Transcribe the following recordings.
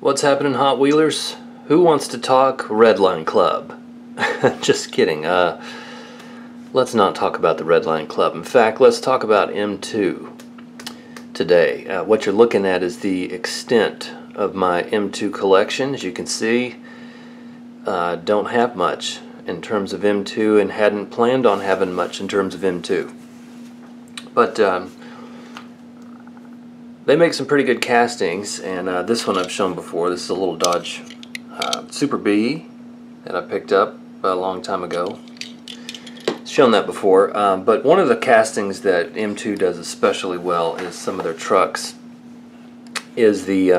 What's happening, Hot Wheelers? Who wants to talk Redline Club? Just kidding. Let's not talk about the Redline Club. In fact, let's talk about M2 today. What you're looking at is the extent of my M2 collection. As you can see, don't have much in terms of M2 and hadn't planned on having much in terms of M2. But they make some pretty good castings, and this one I've shown before. This is a little Dodge Super B that I picked up a long time ago. Shown that before, but one of the castings that M2 does especially well is some of their trucks. Is the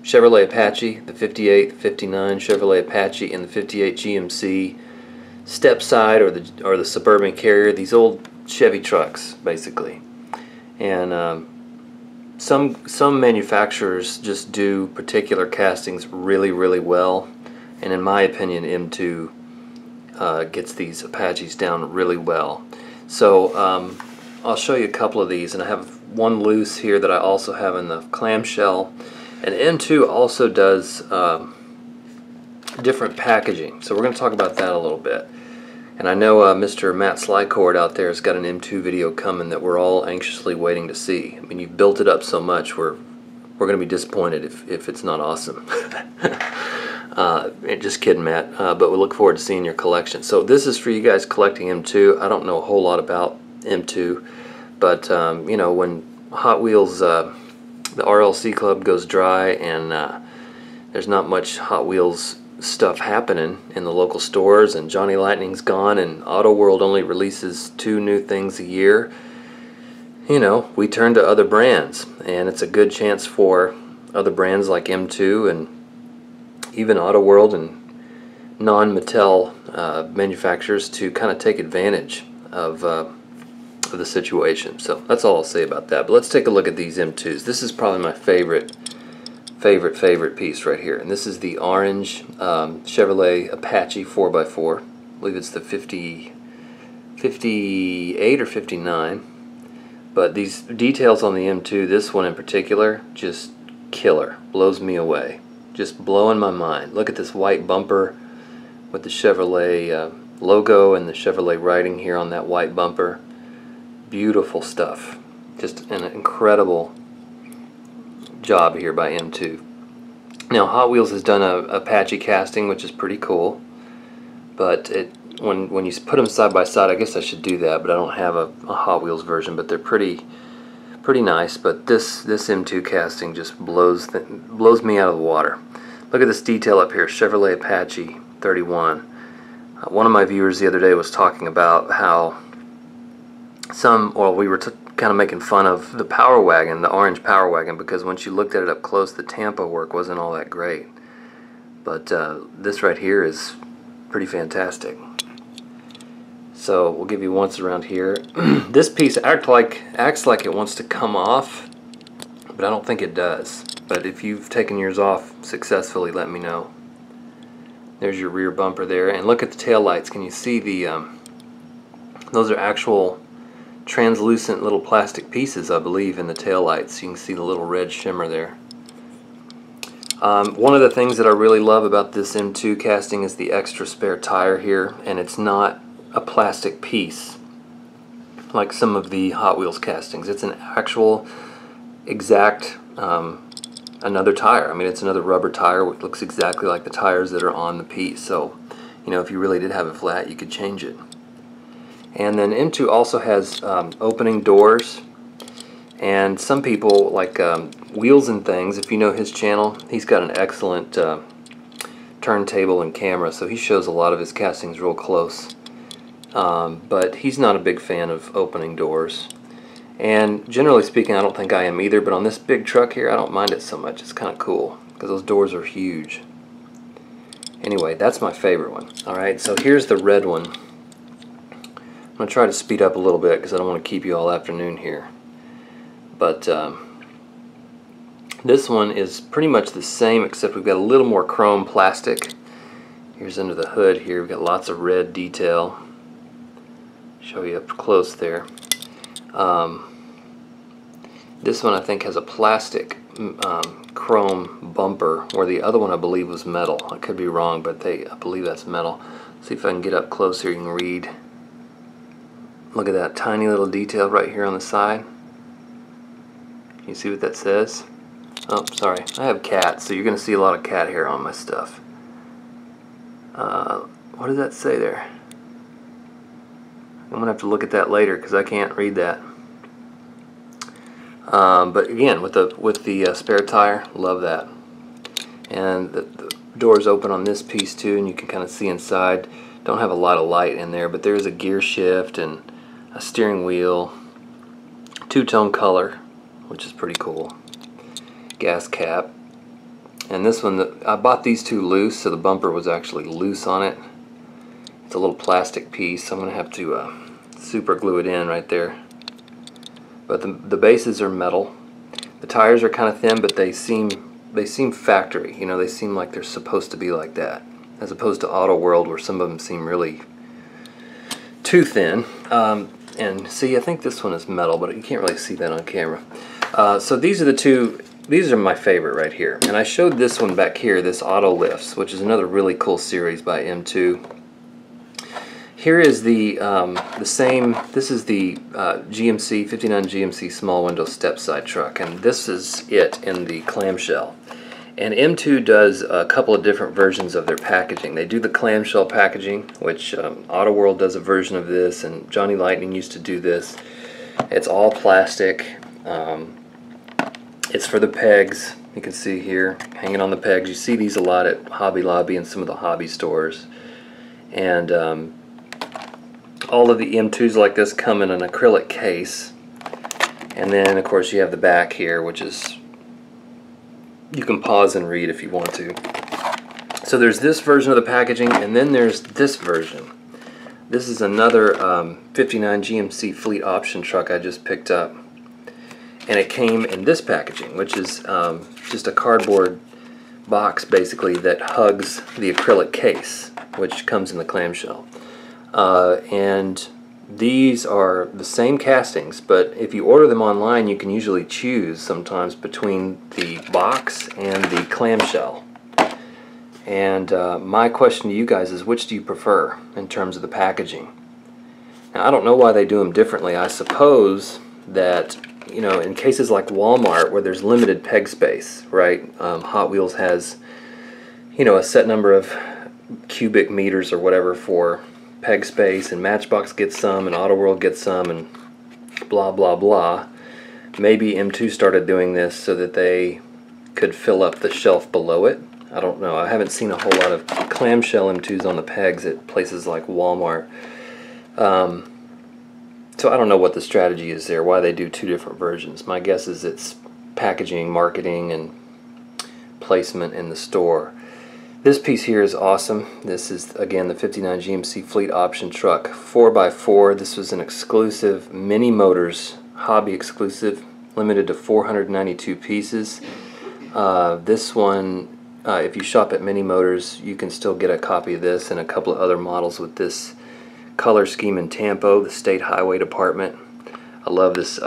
Chevrolet Apache, the 58, the 59 Chevrolet Apache, and the 58 GMC step side or the Suburban Carrier. These old Chevy trucks, basically, and some manufacturers just do particular castings really well, and in my opinion M2 gets these Apaches down really well. So I'll show you a couple of these, and I have one loose here that I also have in the clamshell. And M2 also does different packaging, so we're going to talk about that a little bit. And I know Mr. Matt Slycord out there has got an M2 video coming that we're all anxiously waiting to see. I mean, you've built it up so much, we're going to be disappointed if it's not awesome. Just kidding, Matt, but we look forward to seeing your collection. So this is for you guys collecting M2. I don't know a whole lot about M2, but you know, when Hot Wheels, the RLC Club goes dry and there's not much Hot Wheels stuff happening in the local stores, and Johnny Lightning's gone, and Auto World only releases 2 new things a year, you know, we turn to other brands, and it's a good chance for other brands like M2 and even Auto World and non-Mattel manufacturers to kind of take advantage of the situation. So that's all I'll say about that. But let's take a look at these M2s. This is probably my favorite piece right here, and this is the orange Chevrolet Apache 4x4. I believe it's the 58 or 59. But these details on the M2, this one in particular, just killer. Blows me away. Just blowing my mind. Look at this white bumper with the Chevrolet logo and the Chevrolet writing here on that white bumper. Beautiful stuff. Just an incredible job here by M2. Now Hot Wheels has done a Apache casting, which is pretty cool, but when you put them side by side, I guess I should do that, but I don't have a Hot Wheels version, but they're pretty nice. But this M2 casting just blows me out of the water. Look at this detail up here, Chevrolet Apache 31. One of my viewers the other day was talking about how we were kind of making fun of the Power Wagon, the orange Power Wagon, because once you looked at it up close, the Tampa work wasn't all that great. But this right here is pretty fantastic. So we'll give you once around here. This piece acts like it wants to come off, but I don't think it does. But if you've taken yours off successfully, let me know. There's your rear bumper there, and look at the tail lights. Can you see the those are actual translucent little plastic pieces, I believe, in the tail lights. You can see the little red shimmer there. One of the things that I really love about this M2 casting is the extra spare tire here, and it's not a plastic piece like some of the Hot Wheels castings. It's an actual exact another tire. I mean, it's another rubber tire. It looks exactly like the tires that are on the piece. So, you know, if you really did have it flat, you could change it. And then M2 also has opening doors, and some people like Wheels and Things, if you know his channel, he's got an excellent turntable and camera, so he shows a lot of his castings real close. But he's not a big fan of opening doors. And generally speaking, I don't think I am either, but on this big truck here, I don't mind it so much. It's kind of cool, because those doors are huge. Anyway, that's my favorite one. Alright, so here's the red one. I'm going to try to speed up a little bit because I don't want to keep you all afternoon here. But this one is pretty much the same, except we've got a little more chrome plastic. Here's under the hood here. We've got lots of red detail. Show you up close there. This one I think has a plastic chrome bumper, where the other one I believe was metal. I could be wrong, but I believe that's metal. See if I can get up close here, you can read. Look at that tiny little detail right here on the side. You see what that says? Oh, sorry, I have cats, so you're going to see a lot of cat hair on my stuff. What does that say there? I'm going to have to look at that later because I can't read that. But again, with the spare tire, love that. And the doors open on this piece too, and you can kind of see inside. Don't have a lot of light in there, but there's a gear shift and a steering wheel, two-tone color, which is pretty cool. Gas cap. And this one, I bought these two loose, so the bumper was actually loose on it. It's a little plastic piece, so I'm going to have to super glue it in right there. But the bases are metal. The tires are kind of thin, but they seem factory. You know, they seem like they're supposed to be like that, as opposed to Auto World, where some of them seem really too thin. And see, I think this one is metal, but you can't really see that on camera. So these are the two. These are my favorite right here. And I showed this one back here, this Auto Lifts, which is another really cool series by M2. Here is the same. This is the GMC 59 GMC small window step side truck, and this is it in the clamshell. And M2 does a couple of different versions of their packaging. They do the clamshell packaging, which Auto World does a version of this, and Johnny Lightning used to do this. It's all plastic. It's for the pegs. You can see here, hanging on the pegs. You see these a lot at Hobby Lobby and some of the hobby stores. And all of the M2s like this come in an acrylic case. And then, of course, you have the back here, which is, you can pause and read if you want to. So there's this version of the packaging, and then there's this version. This is another 59 GMC fleet option truck I just picked up. And it came in this packaging, which is just a cardboard box, basically, that hugs the acrylic case, which comes in the clamshell. And these are the same castings, but if you order them online, you can usually choose sometimes between the box and the clamshell. And my question to you guys is, which do you prefer in terms of the packaging? Now, I don't know why they do them differently. I suppose that, you know, in cases like Walmart where there's limited peg space, right? Hot Wheels has, you know, a set number of cubic meters or whatever for peg space, and Matchbox gets some, and Auto World gets some, and blah blah blah. Maybe M2 started doing this so that they could fill up the shelf below it. I don't know. I haven't seen a whole lot of clamshell M2s on the pegs at places like Walmart. So I don't know what the strategy is there, why they do two different versions. My guess is it's packaging, marketing, and placement in the store. This piece here is awesome. This is, again, the 59 GMC fleet option truck, 4x4. This was an exclusive Mini Motors hobby exclusive, limited to 492 pieces. This one, if you shop at Mini Motors, you can still get a copy of this and a couple of other models with this color scheme in Tampo, the State Highway Department. I love this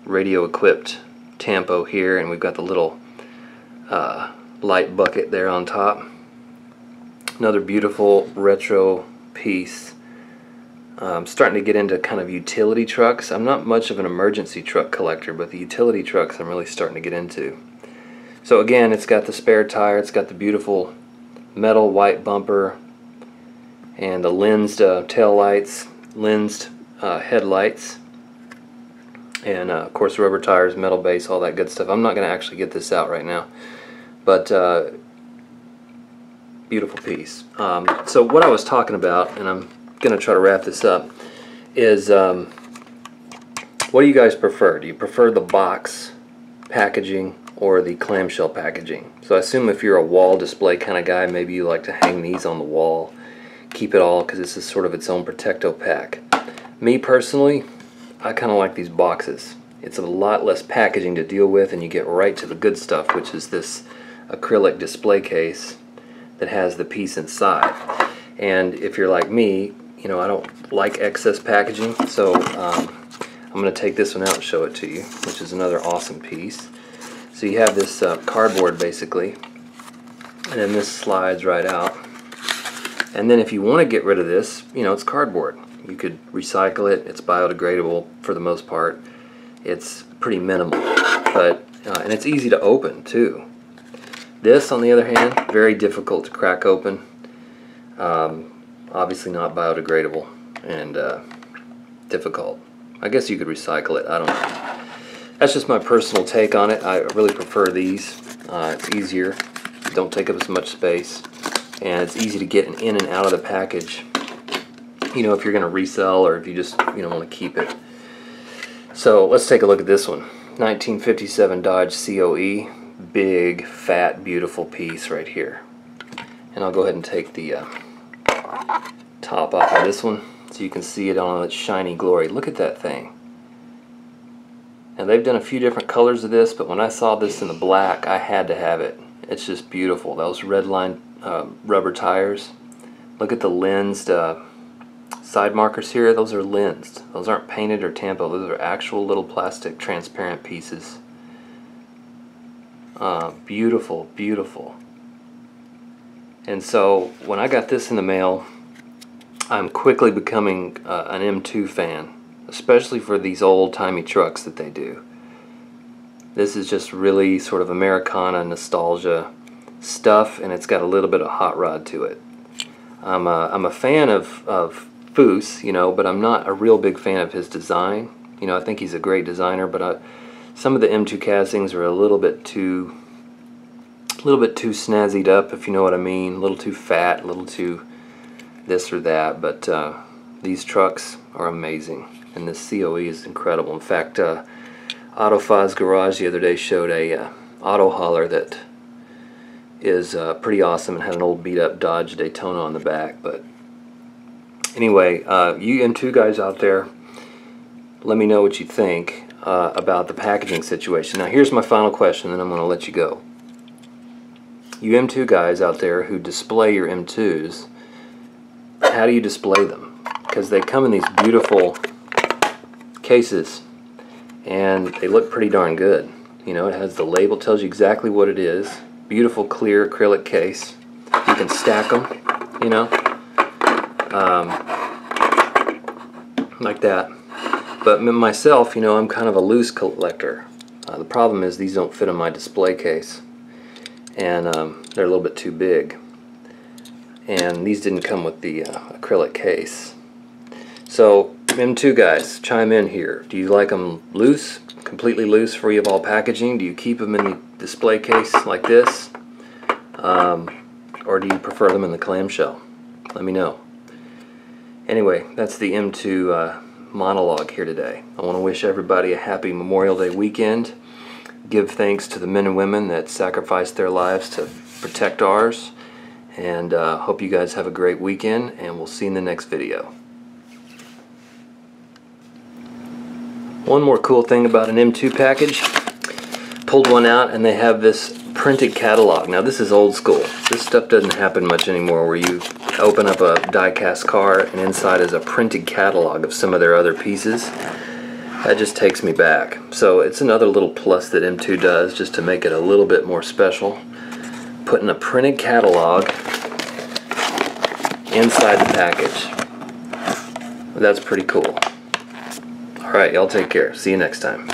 radio equipped Tampo here, and we've got the little light bucket there on top. Another beautiful retro piece. I'm starting to get into kind of utility trucks. I'm not much of an emergency truck collector, but the utility trucks I'm really starting to get into. So again, it's got the spare tire, it's got the beautiful metal white bumper, and the lensed tail lights, lensed headlights, and of course rubber tires, metal base, all that good stuff. I'm not going to actually get this out right now, but beautiful piece. So what I was talking about, and I'm going to try to wrap this up, is what do you guys prefer? Do you prefer the box packaging or the clamshell packaging? So I assume if you're a wall display kind of guy, maybe you like to hang these on the wall, keep it all, because this is sort of its own Protecto pack. Me personally, I kind of like these boxes. It's a lot less packaging to deal with, and you get right to the good stuff, which is this acrylic display case that has the piece inside. And if you're like me, you know, I don't like excess packaging, so I'm going to take this one out and show it to you, which is another awesome piece. So you have this cardboard basically, and then this slides right out. And then if you want to get rid of this, you know, it's cardboard. You could recycle it. It's biodegradable for the most part. It's pretty minimal, but and it's easy to open too. This, on the other hand, very difficult to crack open. Obviously not biodegradable and difficult. I guess you could recycle it. I don't know. That's just my personal take on it. I really prefer these. It's easier. Don't take up as much space, and it's easy to get in and out of the package. You know, if you're going to resell or if you just want to keep it. So let's take a look at this one. 1957 Dodge COE, big, fat, beautiful piece right here. And I'll go ahead and take the top off of this one so you can see it on its shiny glory. Look at that thing. Now they've done a few different colors of this, but when I saw this in the black, I had to have it. It's just beautiful. Those red line rubber tires. Look at the lensed side markers here. Those are lensed. Those aren't painted or tampo. Those are actual little plastic transparent pieces. Beautiful, beautiful. And so when I got this in the mail, I'm quickly becoming an M2 fan, especially for these old-timey trucks that they do. This is just really sort of Americana nostalgia stuff, and it's got a little bit of hot rod to it. I'm a fan of Foose, you know, but I'm not a real big fan of his design. You know, I think he's a great designer, but some of the M2 castings are a little bit too snazzied up, if you know what I mean. A little too fat, a little too this or that. But these trucks are amazing, and this COE is incredible. In fact, AutoFi's Garage the other day showed a auto hauler that is pretty awesome and had an old beat-up Dodge Daytona on the back. But anyway, you M2 guys out there, let me know what you think about the packaging situation. Now here's my final question, and I'm going to let you go. You M2 guys out there who display your M2s, how do you display them? Because they come in these beautiful cases, and they look pretty darn good. You know, it has the label, tells you exactly what it is. Beautiful clear acrylic case. You can stack them, you know, like that. But myself, you know, I'm kind of a loose collector. The problem is these don't fit in my display case, and they're a little bit too big. And these didn't come with the acrylic case. So M2 guys, chime in here. Do you like them loose, completely loose, free of all packaging? Do you keep them in the display case like this? Or do you prefer them in the clamshell? Let me know. Anyway, that's the M2 monologue here today. I want to wish everybody a happy Memorial Day weekend. Give thanks to the men and women that sacrificed their lives to protect ours. And hope you guys have a great weekend, and we'll see you in the next video. One more cool thing about an M2 package. Pulled one out and they have this printed catalog. Now this is old school. This stuff doesn't happen much anymore, where you open up a die-cast car and inside is a printed catalog of some of their other pieces. That just takes me back. So it's another little plus that M2 does, just to make it a little bit more special. Putting a printed catalog inside the package. That's pretty cool. Alright, y'all take care. See you next time.